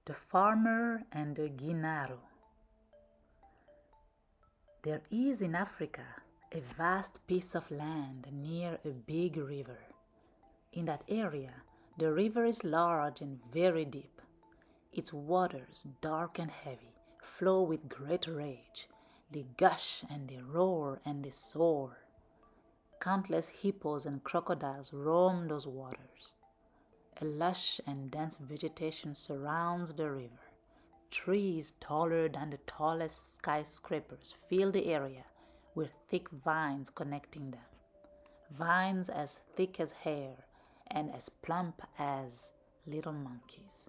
The Farmer and the Guinnarou. There is in Africa a vast piece of land near a big river. In that area, the river is large and very deep. Its waters, dark and heavy, flow with great rage. They gush and they roar and they soar. Countless hippos and crocodiles roam those waters. A lush and dense vegetation surrounds the river. Trees taller than the tallest skyscrapers fill the area with thick vines connecting them. Vines as thick as hair and as plump as little monkeys.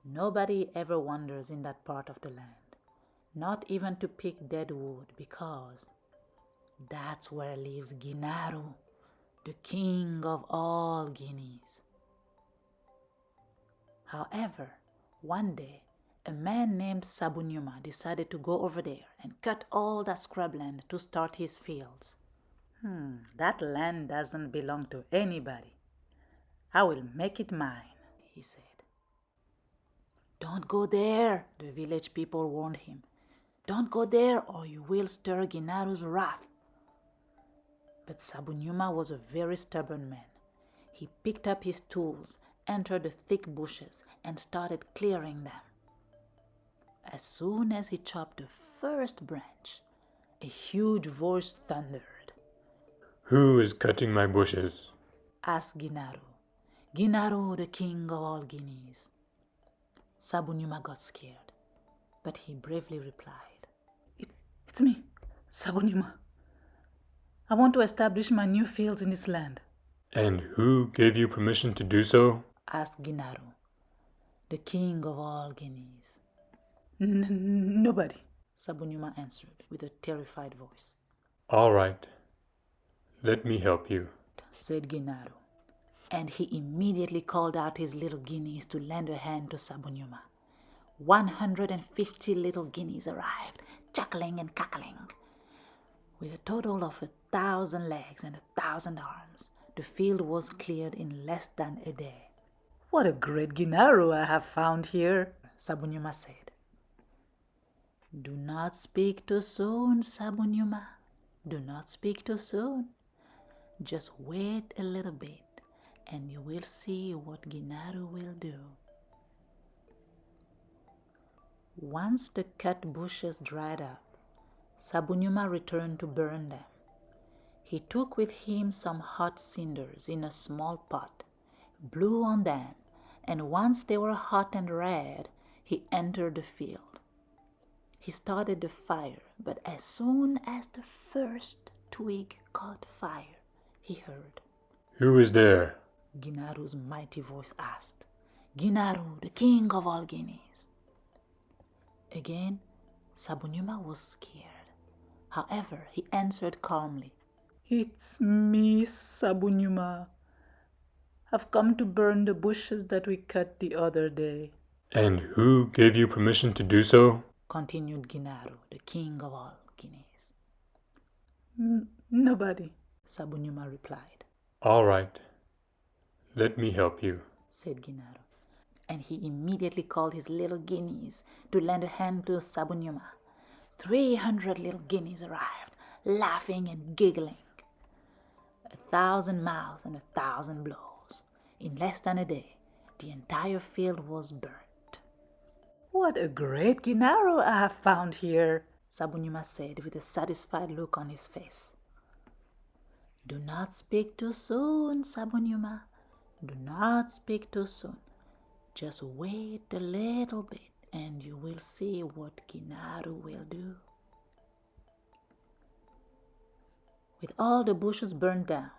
Nobody ever wanders in that part of the land, not even to pick dead wood, because that's where lives Guinnarou, the king of all Guineas. However, one day, a man named 𝐦𝐨𝐫𝐞 decided to go over there and cut all that scrubland to start his fields. That land doesn't belong to anybody. I will make it mine, he said. Don't go there, the village people warned him. Don't go there or you will stir Guinnarou's wrath. But 𝐦𝐨𝐫𝐞 was a very stubborn man. He picked up his tools, entered the thick bushes, and started clearing them. As soon as he chopped the first branch, a huge voice thundered. Who is cutting my bushes? Asked Guinnarou. Guinnarou, the king of all Guineas. 𝐦𝐨𝐶 got scared, but he bravely replied, It's me, 𝐦𝐨𝐶. I want to establish my new fields in this land. And who gave you permission to do so? Asked Guinnarou, the king of all Guineas. Nobody, 𝐦𝐨𝐶 answered with a terrified voice. All right, let me help you, said Guinnarou. And he immediately called out his little guineas to lend a hand to 𝐦𝐨𝐶. 150 little guineas arrived, chuckling and cackling. With a total of 1,000 legs and 1,000 arms, the field was cleared in less than a day. What a great Guinnarou I have found here, 𝐦𝐨𝐶 said. Do not speak too soon, 𝐦𝐨𝐶. Do not speak too soon. Just wait a little bit, and you will see what Guinnarou will do. Once the cut bushes dried up, 𝐦𝐨𝐶 returned to burn them. He took with him some hot cinders in a small pot, blew on them, and once they were hot and red, he entered the field. He started the fire, but as soon as the first twig caught fire, he heard. Who is there? Guinnarou's mighty voice asked. Guinnarou, the king of all Guineas. Again, 𝐦𝐨𝐶 was scared. However, he answered calmly. It's me, 𝐦𝐨𝐶. I've come to burn the bushes that we cut the other day. And who gave you permission to do so? Continued Guinnarou, the king of all Guineas. Nobody, 𝐦𝐨𝐶 replied. All right, let me help you, said Guinnarou. And he immediately called his little guineas to lend a hand to 𝐦𝐨𝐶. 300 little guineas arrived, laughing and giggling. 1,000 mouths and 1,000 blows. In less than a day, the entire field was burnt. What a great Guinnarou I have found here, 𝐦𝐨𝐶 said with a satisfied look on his face. Do not speak too soon, 𝐦𝐨𝐶. Do not speak too soon. Just wait a little bit and you will see what Guinnarou will do. With all the bushes burned down,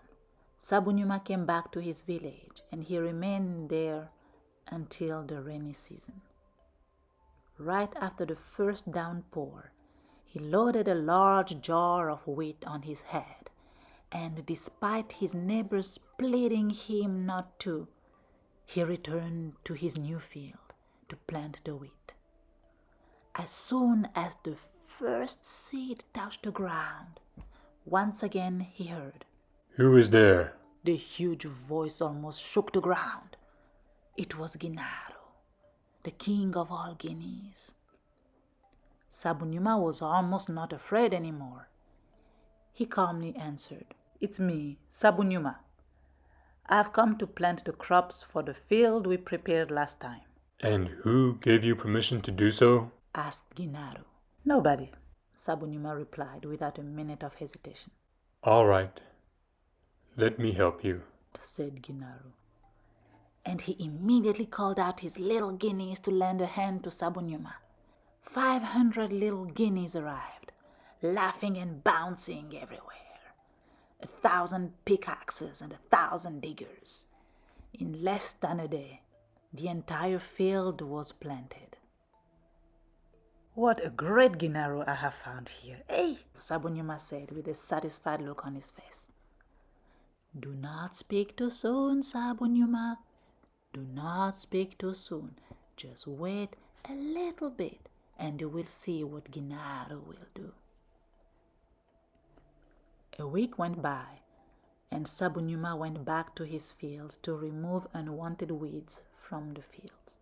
𝐦𝐨𝐶 came back to his village and he remained there until the rainy season. Right after the first downpour, he loaded a large jar of wheat on his head, and despite his neighbors pleading him not to, he returned to his new field to plant the wheat. As soon as the first seed touched the ground, once again he heard, Who is there? The huge voice almost shook the ground. It was Guinnarou. the king of all Guineas. 𝐦𝐨𝐫𝐞 was almost not afraid anymore. He calmly answered, "It's me, 𝐦𝐨𝐫𝐞. I've come to plant the crops for the field we prepared last time." And who gave you permission to do so? asked Guinnarou. "Nobody," 𝐦𝐨𝐵𝐞 replied without a minute of hesitation. All right. Let me help you, said Guinnarou. And he immediately called out his little guineas to lend a hand to 𝐦𝐨𝐵𝐞. 500 little guineas arrived, laughing and bouncing everywhere. 1,000 pickaxes and 1,000 diggers. In less than a day, the entire field was planted. "What a great Guinnarou I have found here, eh?" 𝐦𝐨𝐵𝐞 said with a satisfied look on his face. "Do not speak too soon, 𝐦𝐨𝐵𝐞. Do not speak too soon. Just wait a little bit and you will see what Guinnarou will do." A week went by, and 𝐦𝐨𝐵𝐞 went back to his fields to remove unwanted weeds from the fields.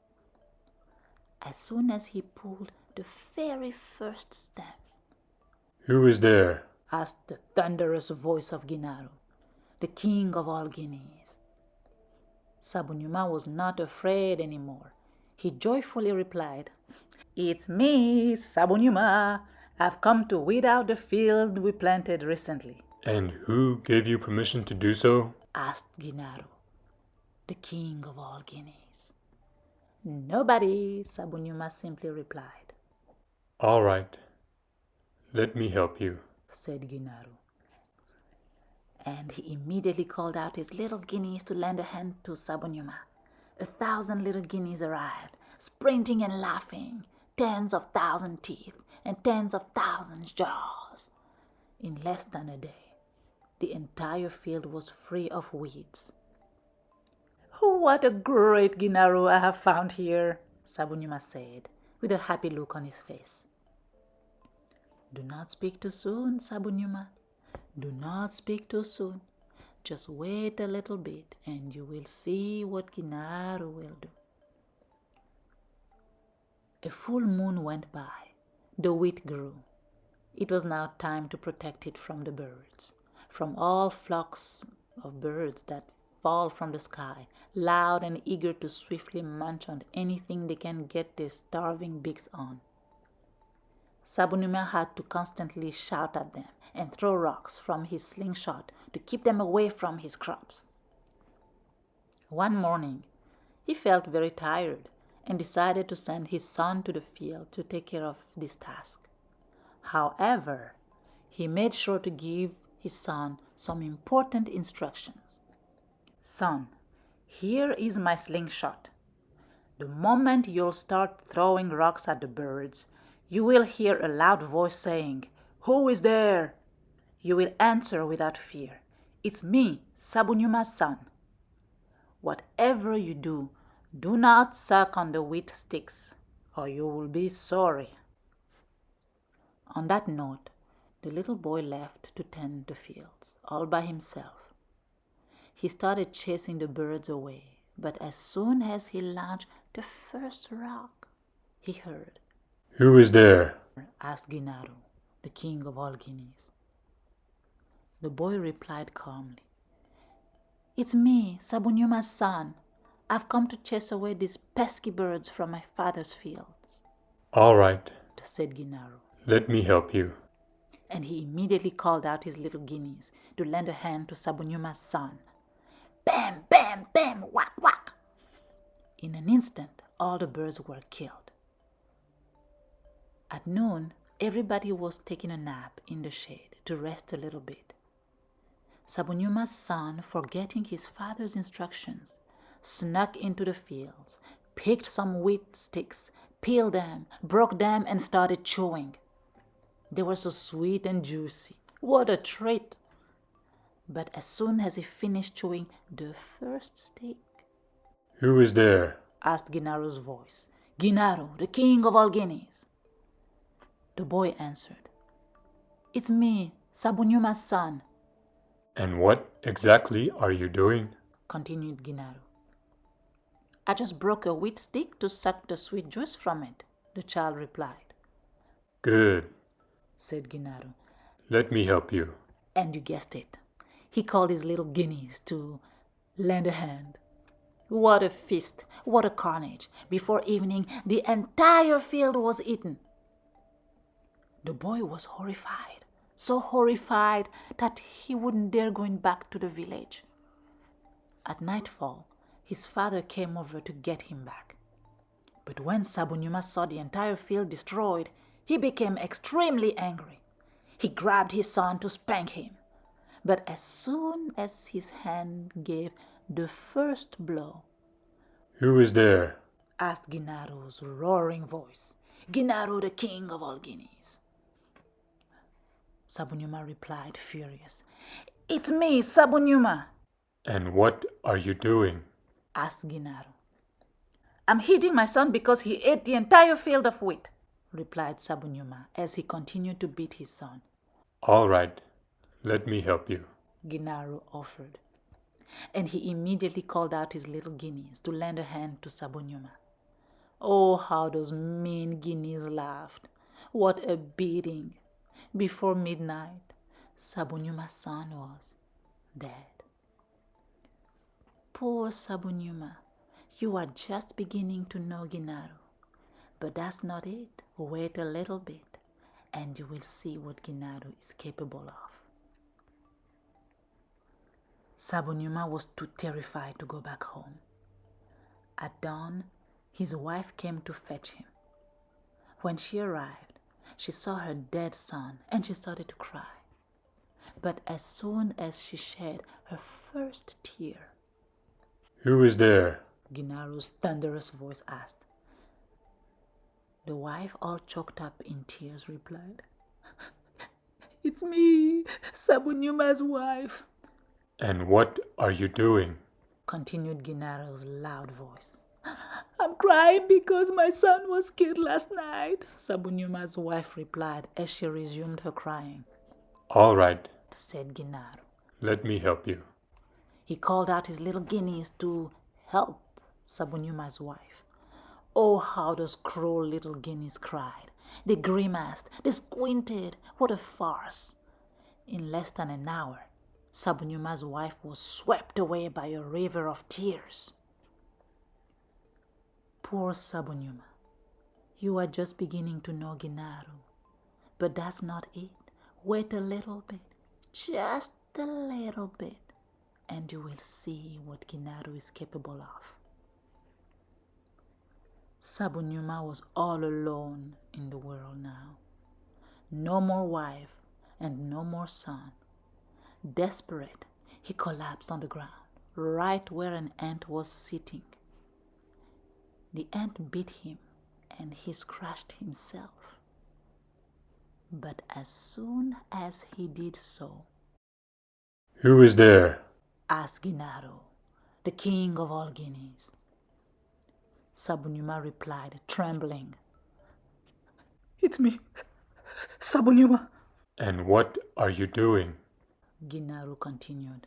As soon as he pulled the very first stem, Who is there? asked the thunderous voice of Guinnarou, the king of all Guineas. 𝐦𝐨𝐵𝐞 was not afraid anymore. He joyfully replied, "It's me, 𝐦𝐨𝐵𝐞. I've come to weed out the field we planted recently." And who gave you permission to do so? asked Guinnarou, the king of all Guineas. "Nobody," 𝐦𝐨𝐵𝐞 simply replied. All right. Let me help you, said Guinnarou. And he immediately called out his little guineas to lend a hand to 𝐦𝐨𝐵𝐞. 1,000 little guineas arrived, sprinting and laughing, tens of thousand teeth and tens of thousands jaws. In less than a day, the entire field was free of weeds. "What a great Guinnarou I have found here," 𝐦𝐨𝐵𝐞 said, with a happy look on his face. "Do not speak too soon, 𝐦𝐨𝐵𝐞. Do not speak too soon. Just wait a little bit and you will see what Guinnarou will do." A full moon went by. The wheat grew. It was now time to protect it from the birds, from all flocks of birds that fall from the sky, loud and eager to swiftly munch on anything they can get their starving beaks on. 𝐦𝐨𝐵𝐞 had to constantly shout at them and throw rocks from his slingshot to keep them away from his crops. One morning, he felt very tired and decided to send his son to the field to take care of this task. However, he made sure to give his son some important instructions. "Son, here is my slingshot. The moment you'll start throwing rocks at the birds, you will hear a loud voice saying, 'Who is there?' You will answer without fear, 'It's me, 𝐦𝐨𝐵𝐞's son.' Whatever you do, do not suck on the wheat sticks, or you will be sorry." On that note, the little boy left to tend the fields, all by himself. He started chasing the birds away, but as soon as he launched the first rock, he heard, Who is there? asked Guinnarou, the king of all Guineas. The boy replied calmly, "It's me, 𝐦𝐨𝐵𝐞's son. I've come to chase away these pesky birds from my father's fields." All right. said Guinnarou. Let me help you. And he immediately called out his little guineas to lend a hand to 𝐦𝐨𝐵𝐞's son. Bam, bam, bam, whack, whack. In an instant, all the birds were killed. At noon, everybody was taking a nap in the shade to rest a little bit. 𝐦𝐨𝐵𝐞's son, forgetting his father's instructions, snuck into the fields, picked some wheat sticks, peeled them, broke them, and started chewing. They were so sweet and juicy. What a treat! But as soon as he finished chewing the first stick, Who is there? asked Guinnarou's voice. Guinnarou, the king of all Guineas. The boy answered, "It's me, 𝐦𝐨𝐵𝐞's son," And what exactly are you doing? continued Guinnarou. I just broke a wheat stick to suck the sweet juice from it, the child replied. Good. Said Guinnarou. Let me help you. And you guessed it. He called his little guineas to lend a hand. What a feast, what a carnage. Before evening, the entire field was eaten. The boy was horrified, so horrified that he wouldn't dare going back to the village. At nightfall, his father came over to get him back. But when 𝐸𝐸𝐷𝐸𝐻 saw the entire field destroyed, he became extremely angry. He grabbed his son to spank him. But as soon as his hand gave the first blow, Who is there? asked Guinnarou's roaring voice. Guinnarou, the king of all Guineas. 𝐸𝐸𝐷𝐸𝐻 replied, furious. It's me, 𝐸𝐸𝐷𝐸𝐻. And what are you doing? Asked Guinnarou. I'm hitting my son because he ate the entire field of wheat, replied 𝐸𝐸𝐷𝐸𝐻 as he continued to beat his son. All right. Let me help you. Guinnarou offered. And he immediately called out his little guineas to lend a hand to 𝐸𝐸𝐷𝐸𝐻. Oh, how those mean guineas laughed. What a beating. Before midnight, 𝐸𝐸𝐷𝐸𝐻's son was dead. Poor 𝐸𝐸𝐷𝐸𝐻, you are just beginning to know Guinnarou. But that's not it. Wait a little bit, and you will see what Guinnarou is capable of. 𝐸𝐸𝐷𝐸𝐻 was too terrified to go back home. At dawn, his wife came to fetch him. When she arrived, she saw her dead son and she started to cry. But as soon as she shed her first tear, Who is there? Guinnarou's thunderous voice asked. The wife, all choked up in tears, replied, It's me, 𝐸𝐸𝐷𝐸𝐻's wife. And what are you doing? Continued Guinnarou's loud voice. I'm crying because my son was killed last night, 𝐸𝐸𝐷𝐸𝐻's wife replied as she resumed her crying. All right. Said Guinnarou. Let me help you. He called out his little guineas to help 𝐸𝐸𝐷𝐸𝐻's wife. Oh, how those cruel little guineas cried. They grimaced, they squinted. What a farce. In less than an hour, 𝐸𝐸𝐷𝐸𝐻's wife was swept away by a river of tears. Poor 𝐸𝐸𝐷𝐸𝐻, you are just beginning to know Guinnarou. But that's not it. Wait a little bit, just a little bit, and you will see what Guinnarou is capable of. 𝐸𝐸𝐷𝐸𝐻 was all alone in the world now. No more wife and no more son. Desperate, he collapsed on the ground, right where an ant was sitting. The ant bit him and he scratched himself. But as soon as he did so, Who is there? asked Guinnarou, the king of all Guineas. 𝐸𝐸𝐷𝐸𝐻 replied, trembling. It's me, 𝐸𝐸𝐷𝐸𝐻. And what are you doing? Guinnarou continued.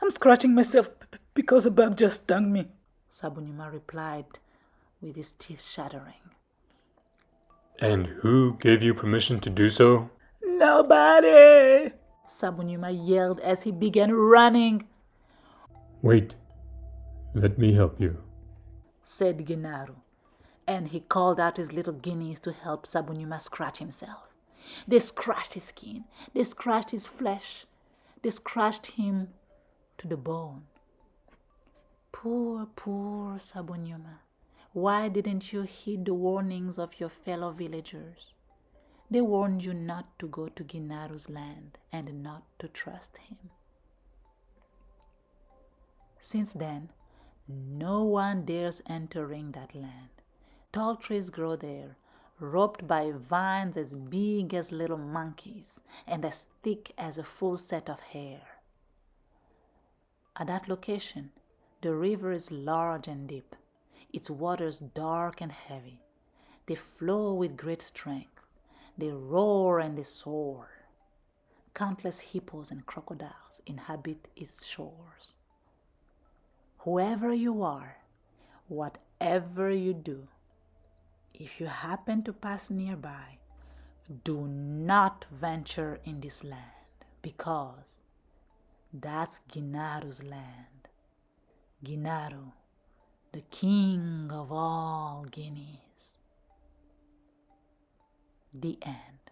I'm scratching myself because a bug just stung me, 𝐸𝐸𝐷𝐸𝐻 replied with his teeth chattering. And who gave you permission to do so? Nobody, 𝐸𝐸𝐷𝐸𝐻 yelled as he began running. Wait. Let me help you. Said Guinnarou, and he called out his little guineas to help 𝐸𝐸𝐷𝐸𝐻 scratch himself. They scratched his skin, they scratched his flesh, they scratched him to the bone. Poor 𝐸𝐸𝐷𝐸𝐻, why didn't you heed the warnings of your fellow villagers? They warned you not to go to Guinnarou's land and not to trust him. Since then, no one dares entering that land. Tall trees grow there, roped by vines as big as little monkeys and as thick as a full set of hair. At that location, the river is large and deep, its waters dark and heavy. They flow with great strength. They roar and they soar. Countless hippos and crocodiles inhabit its shores. Whoever you are, Whatever you do, if you happen to pass nearby, do not venture in this land, because that's Guinnarou's land. Guinnarou, the king of all Guineas. The end.